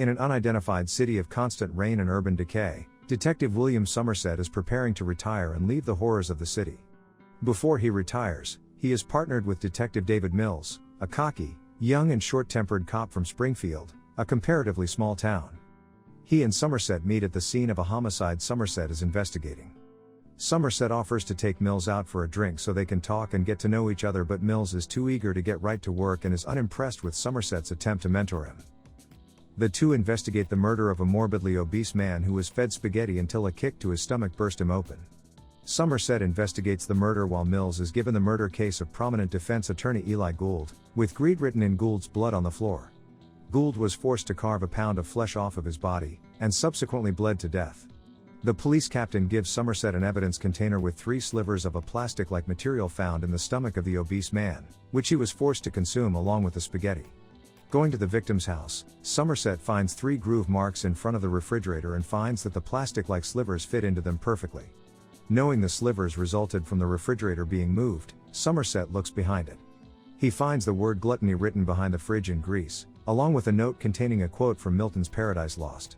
In an unidentified city of constant rain and urban decay, Detective William Sommerset is preparing to retire and leave the horrors of the city. Before he retires, he is partnered with Detective David Mills, a cocky, young and short-tempered cop from Springfield, a comparatively small town. He and Sommerset meet at the scene of a homicide Sommerset is investigating. Sommerset offers to take Mills out for a drink so they can talk and get to know each other, but Mills is too eager to get right to work and is unimpressed with Sommerset's attempt to mentor him. The two investigate the murder of a morbidly obese man who was fed spaghetti until a kick to his stomach burst him open. Sommerset investigates the murder while Mills is given the murder case of prominent defense attorney Eli Gould, with greed written in Gould's blood on the floor. Gould was forced to carve a pound of flesh off of his body, and subsequently bled to death. The police captain gives Sommerset an evidence container with 3 slivers of a plastic-like material found in the stomach of the obese man, which he was forced to consume along with the spaghetti. Going to the victim's house, Sommerset finds 3 groove marks in front of the refrigerator and finds that the plastic-like slivers fit into them perfectly. Knowing the slivers resulted from the refrigerator being moved, Sommerset looks behind it. He finds the word gluttony written behind the fridge in grease, along with a note containing a quote from Milton's Paradise Lost.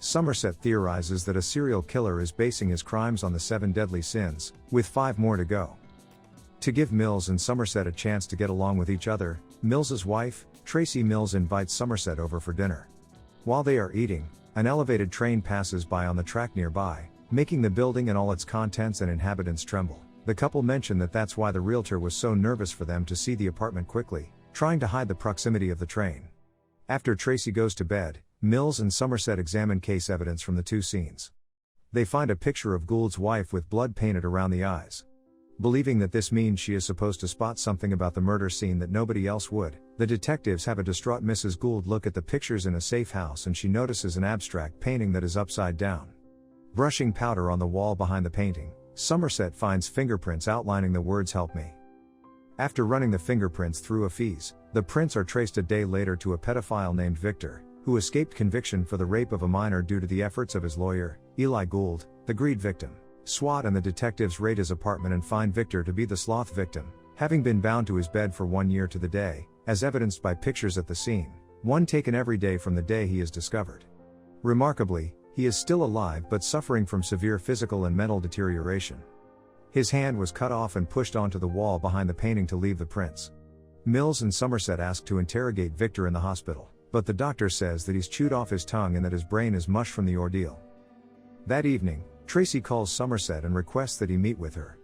Sommerset theorizes that a serial killer is basing his crimes on the 7 deadly sins, with 5 more to go. To give Mills and Sommerset a chance to get along with each other, Mills's wife, Tracy Mills, invites Sommerset over for dinner. While they are eating, an elevated train passes by on the track nearby, making the building and all its contents and inhabitants tremble. The couple mention that that's why the realtor was so nervous for them to see the apartment quickly, trying to hide the proximity of the train. After Tracy goes to bed, Mills and Sommerset examine case evidence from the 2 scenes. They find a picture of Gould's wife with blood painted around the eyes. Believing that this means she is supposed to spot something about the murder scene that nobody else would, the detectives have a distraught Mrs. Gould look at the pictures in a safe house and she notices an abstract painting that is upside down. Brushing powder on the wall behind the painting, Sommerset finds fingerprints outlining the words "Help me." After running the fingerprints through a FEES, the prints are traced a day later to a pedophile named Victor, who escaped conviction for the rape of a minor due to the efforts of his lawyer, Eli Gould, the greed victim. SWAT and the detectives raid his apartment and find Victor to be the sloth victim, having been bound to his bed for 1 year to the day, as evidenced by pictures at the scene, one taken every day from the day he is discovered. Remarkably, he is still alive but suffering from severe physical and mental deterioration. His hand was cut off and pushed onto the wall behind the painting to leave the prints. Mills and Sommerset ask to interrogate Victor in the hospital, but the doctor says that he's chewed off his tongue and that his brain is mush from the ordeal. That evening, Tracy calls Sommerset and requests that he meet with her.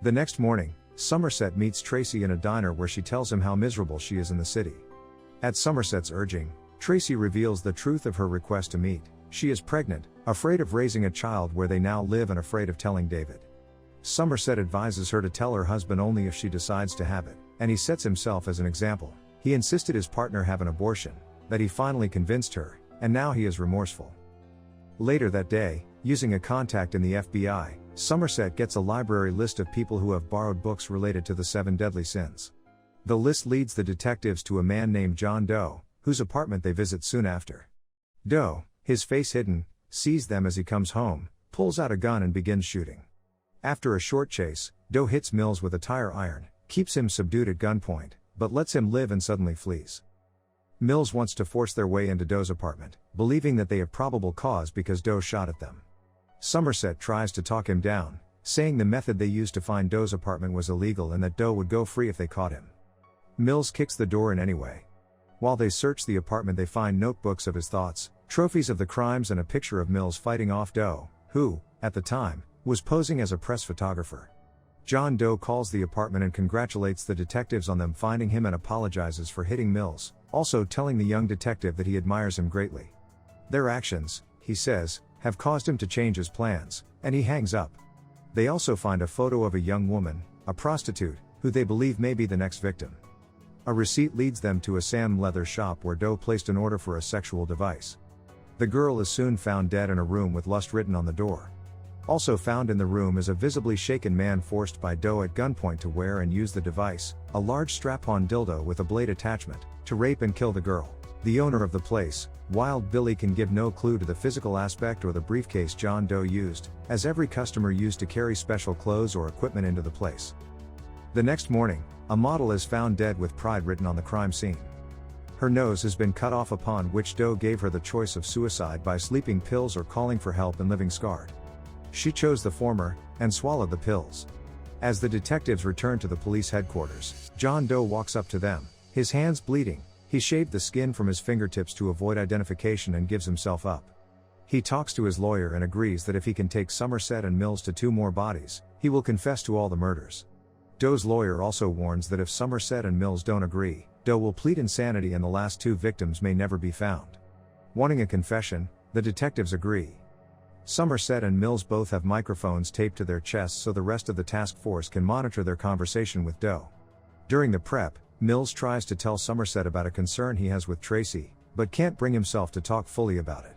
The next morning, Sommerset meets Tracy in a diner where she tells him how miserable she is in the city. At Sommerset's urging, Tracy reveals the truth of her request to meet. She is pregnant, afraid of raising a child where they now live and afraid of telling David. Sommerset advises her to tell her husband only if she decides to have it, and he sets himself as an example. He insisted his partner have an abortion, that he finally convinced her, and now he is remorseful. Later that day, using a contact in the FBI, Sommerset gets a library list of people who have borrowed books related to the 7 deadly sins. The list leads the detectives to a man named John Doe, whose apartment they visit soon after. Doe, his face hidden, sees them as he comes home, pulls out a gun and begins shooting. After a short chase, Doe hits Mills with a tire iron, keeps him subdued at gunpoint, but lets him live and suddenly flees. Mills wants to force their way into Doe's apartment, believing that they have probable cause because Doe shot at them. Sommerset tries to talk him down, saying the method they used to find Doe's apartment was illegal and that Doe would go free if they caught him. Mills kicks the door in anyway. While they search the apartment, they find notebooks of his thoughts, trophies of the crimes, and a picture of Mills fighting off Doe, who, at the time, was posing as a press photographer. John Doe calls the apartment and congratulates the detectives on them finding him and apologizes for hitting Mills, also telling the young detective that he admires him greatly. Their actions, he says, have caused him to change his plans, and he hangs up. They also find a photo of a young woman, a prostitute, who they believe may be the next victim. A receipt leads them to a Sam leather shop where Doe placed an order for a sexual device. The girl is soon found dead in a room with lust written on the door. Also found in the room is a visibly shaken man forced by Doe at gunpoint to wear and use the device, a large strap-on dildo with a blade attachment, to rape and kill the girl. The owner of the place, Wild Billy, can give no clue to the physical aspect or the briefcase John Doe used, as every customer used to carry special clothes or equipment into the place. The next morning, a model is found dead with pride written on the crime scene. Her nose has been cut off, upon which Doe gave her the choice of suicide by sleeping pills or calling for help and living scarred. She chose the former, and swallowed the pills. As the detectives return to the police headquarters, John Doe walks up to them, his hands bleeding. He shaved the skin from his fingertips to avoid identification and gives himself up. He talks to his lawyer and agrees that if he can take Sommerset and Mills to 2 more bodies, he will confess to all the murders. Doe's lawyer also warns that if Sommerset and Mills don't agree, Doe will plead insanity and the last 2 victims may never be found. Wanting a confession, the detectives agree. Sommerset and Mills both have microphones taped to their chests so the rest of the task force can monitor their conversation with Doe. During the prep, Mills tries to tell Sommerset about a concern he has with Tracy, but can't bring himself to talk fully about it.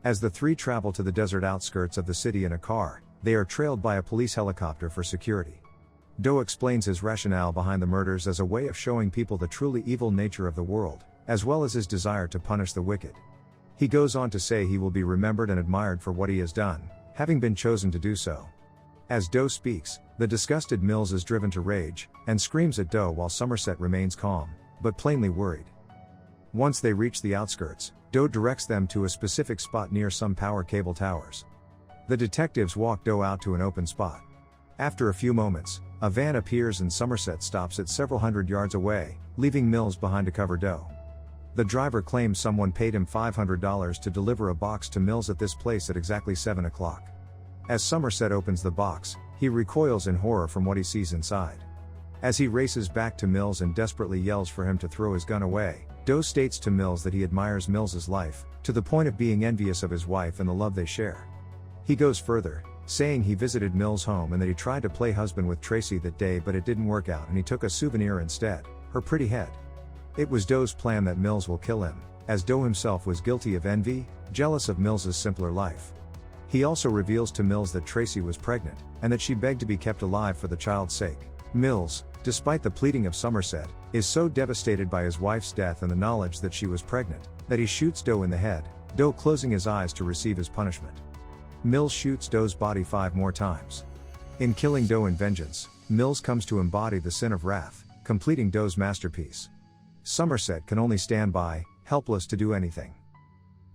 As the 3 travel to the desert outskirts of the city in a car, they are trailed by a police helicopter for security. Doe explains his rationale behind the murders as a way of showing people the truly evil nature of the world, as well as his desire to punish the wicked. He goes on to say he will be remembered and admired for what he has done, having been chosen to do so. As Doe speaks, the disgusted Mills is driven to rage, and screams at Doe while Sommerset remains calm, but plainly worried. Once they reach the outskirts, Doe directs them to a specific spot near some power cable towers. The detectives walk Doe out to an open spot. After a few moments, a van appears and Sommerset stops it several hundred yards away, leaving Mills behind to cover Doe. The driver claims someone paid him $500 to deliver a box to Mills at this place at exactly 7 o'clock. As Sommerset opens the box, he recoils in horror from what he sees inside. As he races back to Mills and desperately yells for him to throw his gun away, Doe states to Mills that he admires Mills's life, to the point of being envious of his wife and the love they share. He goes further, saying he visited Mills' home and that he tried to play husband with Tracy that day but it didn't work out and he took a souvenir instead, her pretty head. It was Doe's plan that Mills will kill him, as Doe himself was guilty of envy, jealous of Mills's simpler life. He also reveals to Mills that Tracy was pregnant, and that she begged to be kept alive for the child's sake. Mills, despite the pleading of Sommerset, is so devastated by his wife's death and the knowledge that she was pregnant, that he shoots Doe in the head, Doe closing his eyes to receive his punishment. Mills shoots Doe's body 5 more times. In killing Doe in vengeance, Mills comes to embody the sin of wrath, completing Doe's masterpiece. Sommerset can only stand by, helpless to do anything.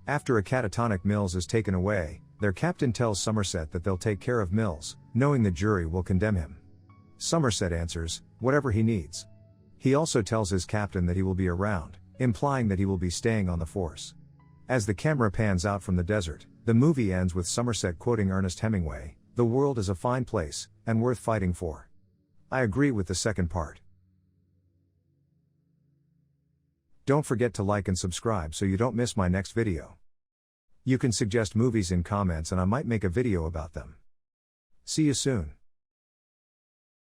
After a catatonic Mills is taken away, their captain tells Sommerset that they'll take care of Mills, knowing the jury will condemn him. Sommerset answers, whatever he needs. He also tells his captain that he will be around, implying that he will be staying on the force. As the camera pans out from the desert, the movie ends with Sommerset quoting Ernest Hemingway, "The world is a fine place, and worth fighting for." I agree with the second part. Don't forget to like and subscribe so you don't miss my next video. You can suggest movies in comments and I might make a video about them. See you soon.